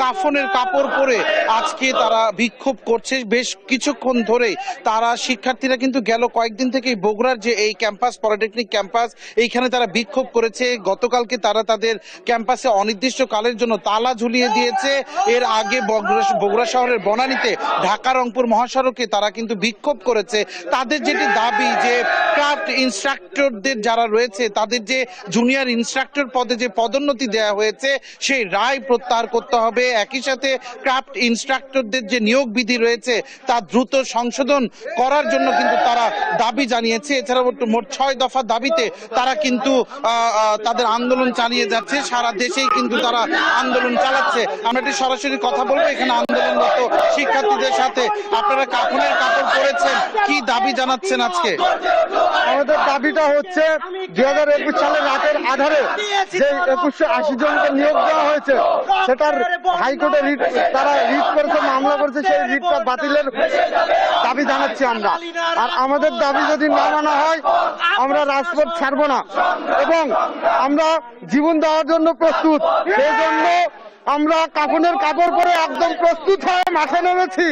কাফনের কাপড় পরে আজকে তারা বিক্ষোভ করছে বেশ কিছুক্ষণ ধরে। তারা শিক্ষার্থীরা কিন্তু গেল কয়েকদিন থেকেই বগুড়ার যে এই ক্যাম্পাস, পলিটেকনিক ক্যাম্পাস, এইখানে তারা বিক্ষোভ করেছে। গতকালকে তারা তাদের ক্যাম্পাসে অনির্দিষ্টকালের জন্য তালা ঝুলিয়ে দিয়েছে। এর আগে বগুড়া শহরের বনানীতে ঢাকা রংপুর মহাসড়কে তারা কিন্তু বিক্ষোভ করেছে। তাদের যেটি দাবি যে ক্রাফট ইনস্ট্রাক্টরদের যারা রয়েছে তাদের যে জুনিয়র ইনস্ট্রাক্টর পদে যে পদোন্নতি দেওয়া হয়েছে সেই রায় প্রত্যাহার করতে হবে। একই সাথে ক্রাফট ইনস্ট্রাক্টরদের যে নিয়োগ বিধি রয়েছে তা দ্রুত সংশোধন করার জন্য কিন্তু তারা দাবি জানিয়েছে। এছাড়াও মোট 6 দফা দাবিতে তারা কিন্তু তাদের আন্দোলন চালিয়ে যাচ্ছে। সারা দেশেই কিন্তু তারা আন্দোলন চালাচ্ছে। আমরা একটু সরাসরি কথা বলবো এখানে আন্দোলনরত শিক্ষার্থীদের সাথে। আপনারা কাফনের কাপড় পরেছেন, কি দাবি জানাচ্ছেন আজকে? আমাদের দাবিটা হচ্ছে 2021 সালের রাতের আধারে যে 2180 জনকে নিয়োগ দেওয়া হয়েছে সেটার হাইকোর্টে তারা রিট করেছে, মামলা করেছে, সেই রিটটা বাতিলের দাবি জানাচ্ছি আমরা। আর আমাদের দাবি যদি না মানা হয় আমরা রাজপথ ছাড়বো না এবং আমরা জীবন দেওয়ার জন্য প্রস্তুত। সেই জন্য আমরা কাফনের কাপড় পরে একদম প্রস্তুত হয়ে মাঠে নেমেছি।